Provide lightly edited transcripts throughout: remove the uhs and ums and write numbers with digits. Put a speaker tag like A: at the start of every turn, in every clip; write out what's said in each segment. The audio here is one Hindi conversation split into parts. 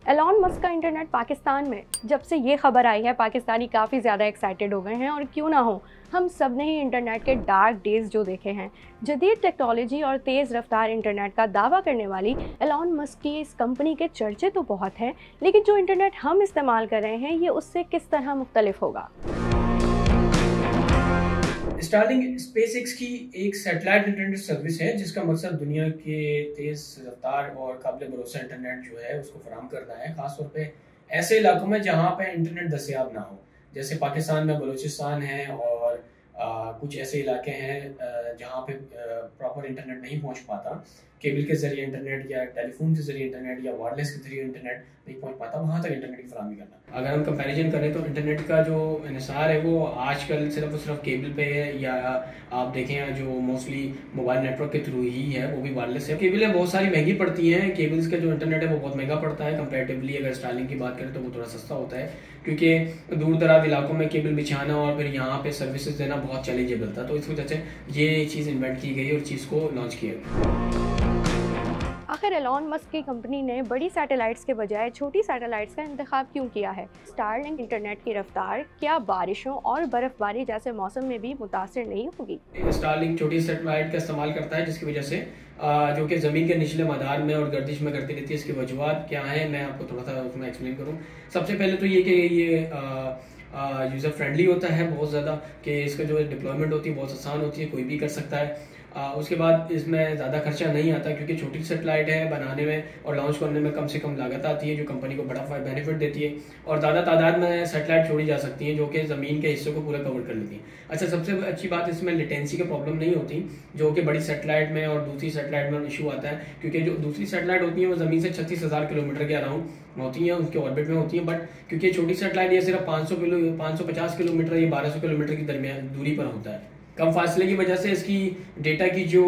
A: एलॉन मस्क का इंटरनेट पाकिस्तान में जब से ये खबर आई है, पाकिस्तानी काफ़ी ज़्यादा एक्साइटेड हो गए हैं। और क्यों ना हो, हम सब ने ही इंटरनेट के डार्क डेज जो देखे हैं। जदीद टेक्नोलॉजी और तेज़ रफ्तार इंटरनेट का दावा करने वाली एलॉन मस्क की इस कंपनी के चर्चे तो बहुत हैं, लेकिन जो इंटरनेट हम इस्तेमाल कर रहे हैं ये उससे किस तरह मुख्तलिफ होगा।
B: स्टारलिंक स्पेसएक्स की एक सैटेलाइट इंटरनेट सर्विस है जिसका मकसद दुनिया के तेज रफ्तार और काबिल भरोसा इंटरनेट जो है उसको फराहम करना है, खासतौर पे ऐसे इलाकों में जहाँ पे इंटरनेट दस्तयाब ना हो। जैसे पाकिस्तान में बलूचिस्तान है और कुछ ऐसे इलाके हैं जहाँ पे प्रॉपर इंटरनेट नहीं पहुँच पाता, केबल के जरिए इंटरनेट या टेलीफोन के जरिए इंटरनेट या वायरलेस के जरिए इंटरनेट नहीं पहुँच पाता, वहाँ तक इंटरनेट की फराहमी करना। अगर हम कंपैरिजन करें तो इंटरनेट का जो इंहिसार है वो आजकल सिर्फ और सिर्फ केबल पे है, या आप देखें जो मोस्टली मोबाइल नेटवर्क के थ्रू ही है, वो भी वायरलेस है। केबलें बहुत सारी महंगी पड़ती हैं, केबल्स का जो इंटरनेट है वो बहुत महंगा पड़ता है कंपैरेटिवली। अगर स्टारलिंक की बात करें तो वो थोड़ा सस्ता होता है, क्योंकि दूर दराज इलाकों में केबल बिछाना और फिर यहाँ पे सर्विसेज देना बहुत चैलेंजेबल था। तो इस वजह से ये चीज़ इन्वेंट की गई और चीज़ को लॉन्च किया गया।
A: आखिर एलॉन मस्क की कंपनी ने बड़ी सैटेलाइट्स के बजाय छोटी सैटेलाइट्स का इंतखाब क्यों किया है? स्टारलिंक इंटरनेट की रफ्तार क्या बारिशों और बर्फबारी जैसे मौसम में भी मुतासिर नहीं होगी?
B: स्टारलिंक छोटी सैटेलाइट का इस्तेमाल करता है, जिसकी वजह से जो कि ज़मीन के निचले मैदान में और गर्दिश में करती रहती है। इसकी वजूहत क्या है, मैं आपको थोड़ा सा उसमें एक्सप्लेन करूँ। सबसे पहले तो ये कि ये यूज़र फ्रेंडली होता है बहुत ज़्यादा, कि इसका जो डिप्लॉयमेंट होती है बहुत आसान होती है, कोई भी कर सकता है। उसके बाद इसमें ज़्यादा खर्चा नहीं आता, क्योंकि छोटी सैटेलाइट है, बनाने में और लॉन्च करने में कम से कम लागत आती है, जो कंपनी को बड़ा बेनिफिट देती है। और ज़्यादा तादाद में सैटेलाइट छोड़ी जा सकती हैं जो कि ज़मीन के हिस्से को पूरा कवर कर लेती हैं। अच्छा, सबसे अच्छी बात इसमें लेटेंसी की प्रॉब्लम नहीं होती, जो कि बड़ी सैटेलाइट में और दूसरी सैटेलाइट में इशू आता है, क्योंकि जो दूसरी सैटेलाइट होती है वो ज़मीन से 36,000 किलोमीटर के अराउंड होती हैं, उनके ऑर्बिट में होती हैं। बट क्योंकि छोटी सैटेलाइट ये सिर्फ 550 किलोमीटर या 1200 किलोमीटर की दरमियान दूरी पर होता है, कम फासले की वजह से इसकी डेटा की जो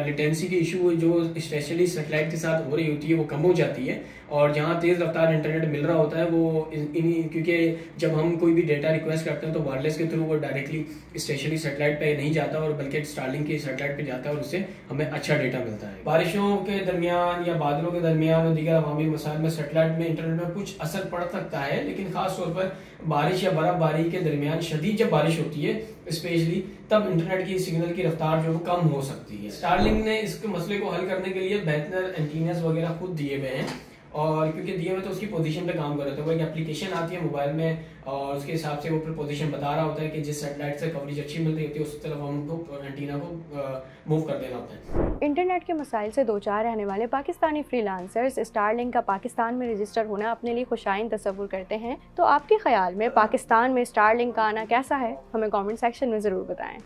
B: लेटेंसी की इशू जो स्पेशली सैटेलाइट के साथ हो रही होती है वो कम हो जाती है। और जहाँ तेज़ रफ्तार इंटरनेट मिल रहा होता है वो क्योंकि जब हम कोई भी डेटा रिक्वेस्ट करते हैं तो वायरलेस के थ्रू वो डायरेक्टली स्पेशली सैटेलाइट पे नहीं जाता, और बल्कि स्टारलिंक की सैटेलाइट पे जाता है, और उससे हमें अच्छा डेटा मिलता है। बारिशों के दरमियान या बादलों के दरमियान और दीगर अवामी मसाइल में सैटेलाइट में इंटरनेट में कुछ असर पड़ सकता है, लेकिन खास तौर पर बारिश या बर्फबारी के दरमियान शदीद जब बारिश होती है स्पेशली, तब इंटरनेट की सिग्नल की रफ्तार जो कम हो सकती है। स्टारलिंक ने इस मसले को हल करने के लिए बेहतर एंटीनास वगैरह खुद दिए हुए हैं, और क्योंकि दिए हुए तो उसकी पोजीशन पे काम कर रहे थे। वो एक एप्लीकेशन आती है मोबाइल में, और उसके हिसाब से वो पोजीशन बता रहा होता है कि जिस सैटेलाइट से कवरेज अच्छी मिल रही होती है उस तरफ हमको एंटीना को मूव कर देना होता है।
A: इंटरनेट के मसाइल से दो चार रहने वाले पाकिस्तानी फ्रीलांसर्स स्टारलिंक का पाकिस्तान में रजिस्टर होना अपने लिए खुशाइन तस्वुर करते हैं। तो आपके ख्याल में पाकिस्तान में स्टारलिंक का आना कैसा है? हमें कमेंट सेक्शन में ज़रूर बताएं।